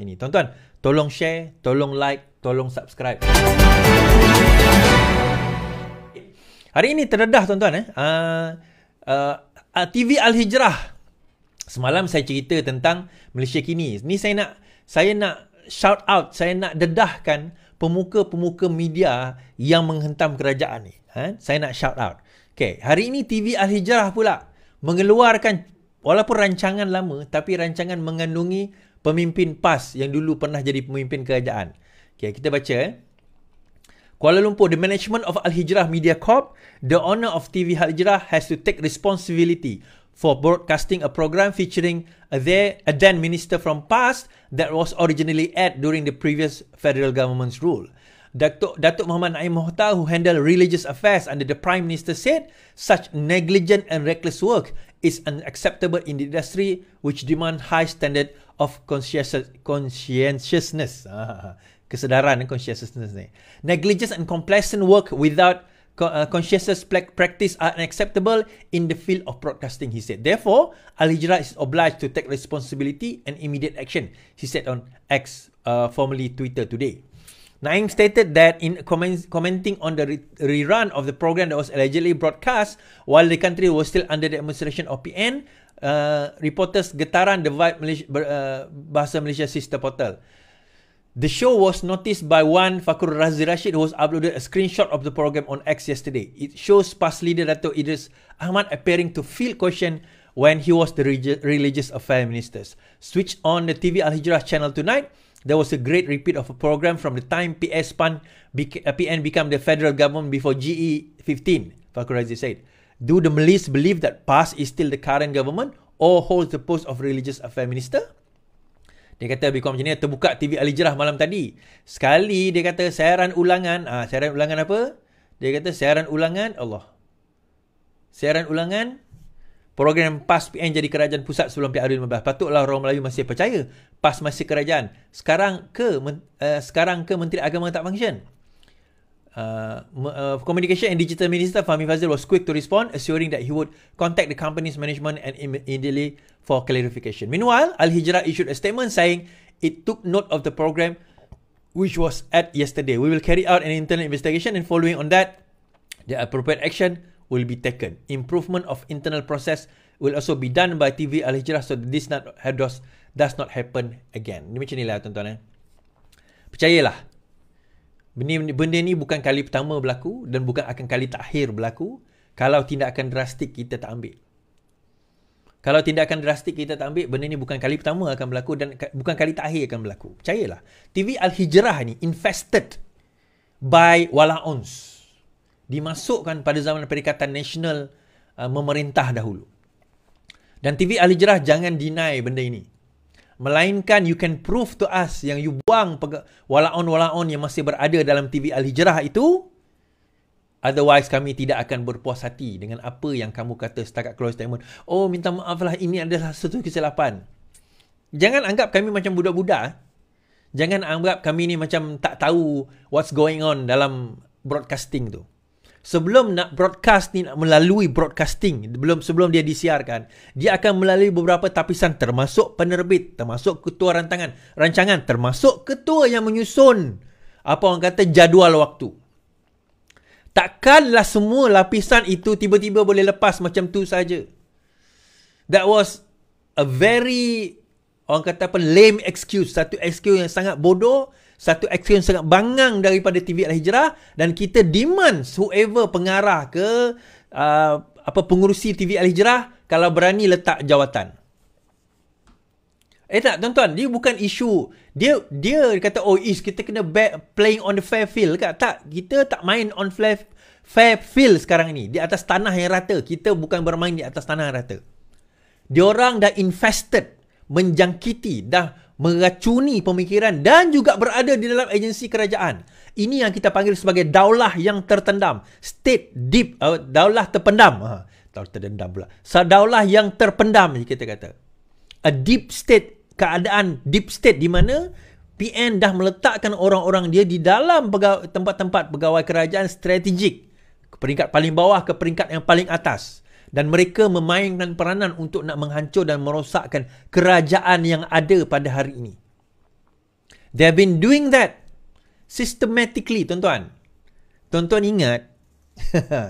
ini. Tuan-tuan, tolong share, tolong like, tolong subscribe. Hari ini terdedah tuan-tuan TV Al-Hijrah. Semalam saya cerita tentang Malaysia Kini. Ni saya nak shout out, saya nak dedahkan pemuka-pemuka media yang menghentam kerajaan ni. Saya nak shout out. Okay, hari ini TV Al-Hijrah pula mengeluarkan, walaupun rancangan lama, tapi rancangan mengandungi pemimpin PAS yang dulu pernah jadi pemimpin kerajaan. Okay, kita baca. Kuala Lumpur, the management of Al-Hijrah Media Corp, the owner of TV Al-Hijrah, has to take responsibility for broadcasting a program featuring a then minister from PAS that was originally aired during the previous federal government's rule. Datuk Muhammad Naim Mohtar, who handled religious affairs under the Prime Minister, said such negligent and reckless work is unacceptable in the industry which demand high standard of conscientiousness. Kesedaran conscientiousness ni. Negligence and complacent work without conscientious practice are unacceptable in the field of broadcasting, he said. Therefore, Al-Hijrah is obliged to take responsibility and immediate action, he said on X, formerly Twitter, today. Naim stated that in commenting on the rerun of the program that was allegedly broadcast while the country was still under the administration of PN, reporters getaran the Vibe Bahasa Malaysia sister portal. The show was noticed by one Fakur Razi Rashid, who has uploaded a screenshot of the program on X yesterday. It shows PAS leader Dato' Idris Ahmad appearing to field question when he was the religious affairs minister. Switch on the TV Al-Hijrah channel tonight. There was a great repeat of a program from the time PN became the federal government before GE 15, Fakur Razi said. Do the Malays believe that PAS is still the current government or holds the post of religious affairs minister? Dia kata lebih kurang macam ni, terbuka TV Al-Hijrah malam tadi. Sekali dia kata siaran ulangan. Siaran ulangan apa? Dia kata siaran ulangan, siaran ulangan program PAS PN jadi kerajaan pusat sebelum PRU 15. Patutlah orang Melayu masih percaya PAS masih kerajaan. Sekarang ke Menteri Agama tak function? Communication and Digital Minister Fahmi Fazil was quick to respond, assuring that he would contact the company's management and immediately for clarification. Meanwhile, Al-Hijrah issued a statement saying it took note of the program which was at yesterday. We will carry out an internal investigation and following on that, the appropriate action will be taken. Improvement of internal process will also be done by TV Al-Hijrah so that this does not happen again. Ini macam inilah tuan-tuan. Percayalah. Benda ni bukan kali pertama berlaku dan bukan akan kali terakhir berlaku kalau tindakan drastik kita tak ambil. Kalau tindakan drastik kita tak ambil, benda ni bukan kali pertama akan berlaku dan bukan kali terakhir akan berlaku. Percayalah. TV Al-Hijrah ni infested by wala-ons. Dimasukkan pada zaman Perikatan Nasional memerintah dahulu. Dan TV Al-Hijrah jangan deny benda ini. Melainkan you can prove to us yang you buang wala-on yang masih berada dalam TV Al-Hijrah itu. Otherwise kami tidak akan berpuas hati dengan apa yang kamu kata setakat keluar statement. Oh, minta maaf lah, ini adalah satu kesilapan. Jangan anggap kami macam budak-budak. Jangan anggap kami ni macam tak tahu what's going on dalam broadcasting tu. Sebelum nak broadcast ni, nak melalui broadcasting, sebelum dia disiarkan, dia akan melalui beberapa tapisan termasuk penerbit, termasuk ketua rancangan, termasuk ketua yang menyusun apa orang kata jadual waktu. Takkanlah semua lapisan itu tiba-tiba boleh lepas macam tu saja. That was a very orang kata apa, lame excuse, satu excuse yang sangat bodoh, satu excuse yang sangat bangang daripada TV Al-Hijrah, dan kita demand whoever pengarah ke pengurusi TV Al-Hijrah kalau berani letak jawatan. Tak tuan-tuan, dia bukan isu dia kata kita kena playing on the fair field ke? Tak, kita tak main on fair field sekarang ni, di atas tanah yang rata. Kita bukan bermain di atas tanah yang rata. Diorang dah infested, menjangkiti, dah meracuni pemikiran dan juga berada di dalam agensi kerajaan. Ini yang kita panggil sebagai daulah yang tertendam. State deep, daulah terpendam. Terdendam pula. Daulah yang terpendam kita kata. A deep state, keadaan deep state di mana PN dah meletakkan orang-orang dia di dalam tempat-tempat pegawai kerajaan strategik. Peringkat paling bawah ke peringkat yang paling atas. Dan mereka memainkan peranan untuk nak menghancur dan merosakkan kerajaan yang ada pada hari ini. They have been doing that systematically, tuan-tuan. Tuan-tuan ingat,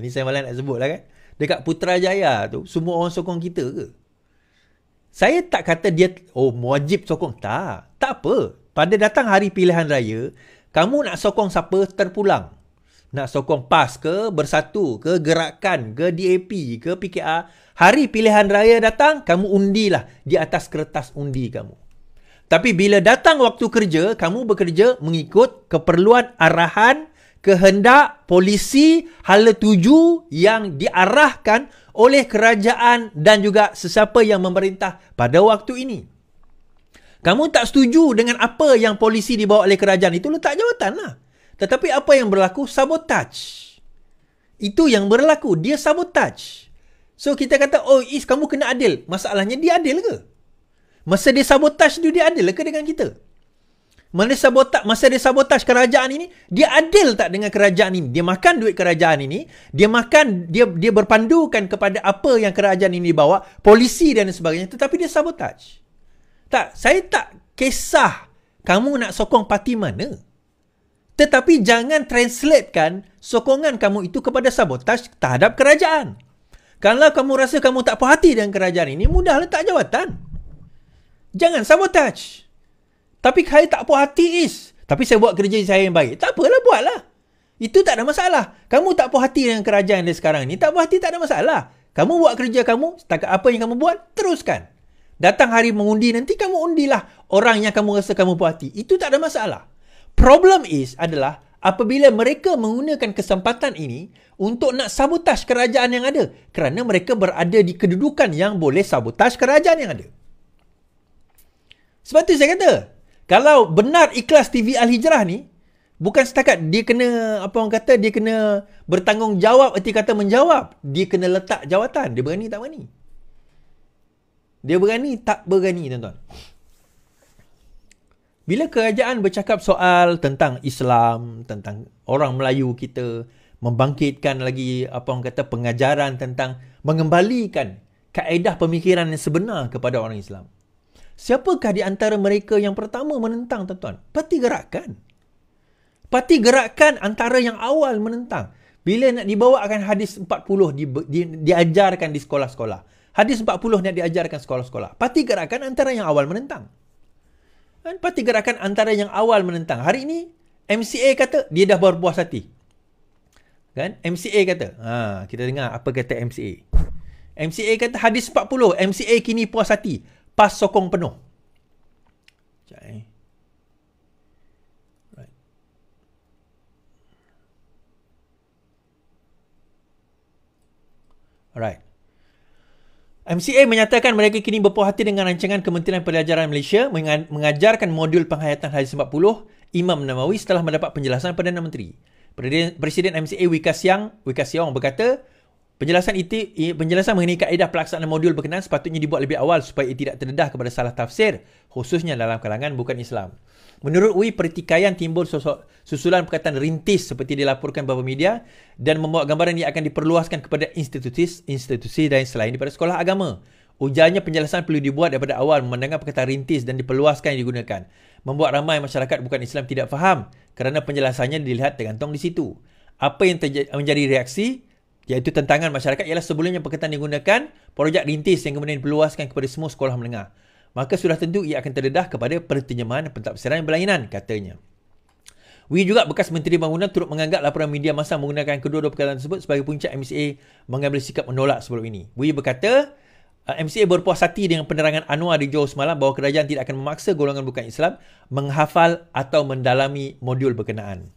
ni saya malah nak sebut lah kan, dekat Putrajaya tu, semua orang sokong kita ke? Saya tak kata dia, wajib sokong. Tak apa. Pada datang hari pilihan raya, kamu nak sokong siapa, terpulang. Nak sokong PAS ke, Bersatu ke, Gerakan ke, DAP ke, PKR. Hari pilihan raya datang, kamu undilah di atas kertas undi kamu. Tapi bila datang waktu kerja, kamu bekerja mengikut keperluan arahan, kehendak polisi hala tuju yang diarahkan oleh kerajaan dan juga sesiapa yang memerintah pada waktu ini. Kamu tak setuju dengan apa yang polisi dibawa oleh kerajaan, itu letak jawatan lah. Tetapi apa yang berlaku? Sabotage. Itu yang berlaku. Dia sabotage. So kita kata, Is, kamu kena adil. Masalahnya dia adil ke? Masa dia sabotage tu, dia adil ke dengan kita? Masa dia sabotage kerajaan ini, dia adil tak dengan kerajaan ini? Dia makan duit kerajaan ini, dia berpandukan kepada apa yang kerajaan ini bawa, polisi dan sebagainya, tetapi dia sabotage. Tak, saya tak kisah kamu nak sokong parti mana. Tetapi jangan translatekan sokongan kamu itu kepada sabotaj terhadap kerajaan. Kalau kamu rasa kamu tak puas hati dengan kerajaan ini, mudah letak jawatan. Jangan sabotaj. Tapi saya tak puas hati, Is. Tapi saya buat kerja saya yang baik. Tak apalah, buatlah. Itu tak ada masalah. Kamu tak puas hati dengan kerajaan dia sekarang ni, tak puas hati tak ada masalah. Kamu buat kerja kamu, setakat apa yang kamu buat, teruskan. Datang hari mengundi nanti, kamu undilah orang yang kamu rasa kamu puas hati. Itu tak ada masalah. Problem adalah apabila mereka menggunakan kesempatan ini untuk nak sabotaj kerajaan yang ada. Kerana mereka berada di kedudukan yang boleh sabotaj kerajaan yang ada. Sebab tu saya kata, kalau benar Ikhlas TV Al-Hijrah ni, bukan setakat dia kena, dia kena bertanggungjawab, erti kata menjawab. Dia kena letak jawatan. Dia berani tak berani? Dia berani tak berani, tuan-tuan? Bila kerajaan bercakap soal tentang Islam, tentang orang Melayu kita, membangkitkan lagi pengajaran tentang mengembalikan kaedah pemikiran yang sebenar kepada orang Islam. Siapakah di antara mereka yang pertama menentang, tuan-tuan? Parti Gerakan. Parti Gerakan antara yang awal menentang. Bila nak dibawakan hadis 40 diajarkan di sekolah-sekolah. Hadis 40 nak diajarkan sekolah-sekolah. Parti Gerakan antara yang awal menentang. Parti Gerakan antara yang awal menentang. Hari ini MCA kata dia dah berpuas hati. Kan? MCA kata. Kita dengar apa kata MCA. MCA kata hadis 40. MCA kini puas hati. PAS sokong penuh. Right. Alright. MCA menyatakan mereka kini berpuas hati dengan rancangan Kementerian Pelajaran Malaysia mengajarkan modul penghayatan hadis 40 Imam Nawawi setelah mendapat penjelasan Perdana Menteri. Presiden MCA Wee Ka Siong berkata, penjelasan mengenai kaedah pelaksanaan modul berkenaan sepatutnya dibuat lebih awal supaya ia tidak terdedah kepada salah tafsir, khususnya dalam kalangan bukan Islam. Menurut Wee, pertikaian timbul susulan perkataan rintis seperti dilaporkan beberapa media dan membawa gambaran yang akan diperluaskan kepada institusi dan selain daripada sekolah agama. Ujarnya penjelasan perlu dibuat daripada awal memandangkan perkataan rintis dan diperluaskan yang digunakan. Membuat ramai masyarakat bukan Islam tidak faham kerana penjelasannya dilihat tergantung di situ. Apa yang menjadi reaksi iaitu tentangan masyarakat ialah sebelumnya perkataan digunakan projek rintis yang kemudian diperluaskan kepada semua sekolah menengah. Maka sudah tentu ia akan terdedah kepada penterjemahan pentafsiran berlainan, katanya. Wee juga bekas Menteri Bangunan turut menganggap laporan media massa menggunakan kedua-dua perkataan tersebut sebagai puncak MCA mengambil sikap menolak sebelum ini. Wee berkata, MCA berpuas hati dengan penerangan Anwar di Johor semalam bahawa kerajaan tidak akan memaksa golongan bukan Islam menghafal atau mendalami modul berkenaan.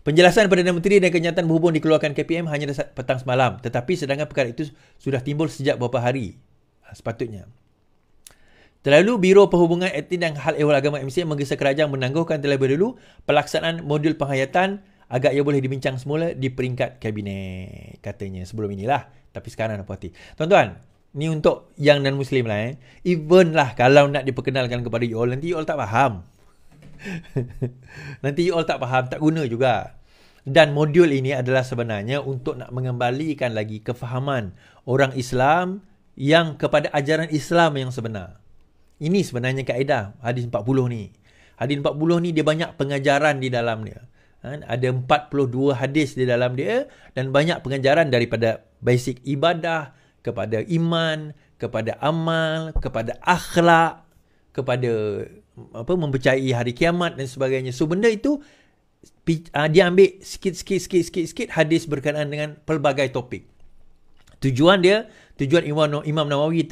Penjelasan Perdana Menteri dan kenyataan berhubung dikeluarkan KPM hanya petang semalam. Tetapi sedangkan perkara itu sudah timbul sejak beberapa hari. Sepatutnya. Terlalu Biro Perhubungan Etnik dan Hal Ehwal Agama MCA menggesa kerajaan menangguhkan terlebih dahulu pelaksanaan modul penghayatan agar ia boleh dibincang semula di peringkat kabinet. Katanya sebelum inilah. Tapi sekarang apa hati. Tuan-tuan, ni untuk yang non-Muslim lah. Even lah kalau nak diperkenalkan kepada you all, nanti you all tak faham. Nanti you all tak faham, tak guna juga. Dan modul ini adalah sebenarnya untuk nak mengembalikan lagi kefahaman orang Islam yang kepada ajaran Islam yang sebenar. Ini sebenarnya kaedah hadis 40 ni. Hadis 40 ni dia banyak pengajaran di dalam dia. Ada 42 hadis di dalam dia dan banyak pengajaran daripada basic ibadah, kepada iman, kepada amal, kepada akhlak, kepada mempercayai hari kiamat dan sebagainya. So benda itu dia ambil sikit-sikit hadis berkenaan dengan pelbagai topik. Tujuan Imam Nawawi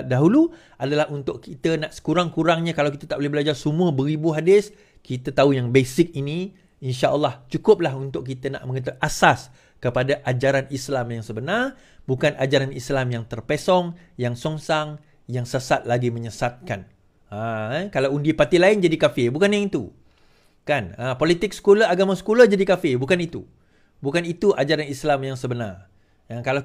dahulu adalah untuk kita nak sekurang-kurangnya, kalau kita tak boleh belajar semua beribu hadis, kita tahu yang basic ini, insya-Allah cukuplah untuk kita nak mengetahui asas kepada ajaran Islam yang sebenar, bukan ajaran Islam yang terpesong, yang songsang, yang sesat lagi menyesatkan. Kalau undi parti lain jadi kafir, bukan yang itu. Kan? Politik sekolah, agama sekolah jadi kafir, bukan itu. Bukan itu ajaran Islam yang sebenar. Kalau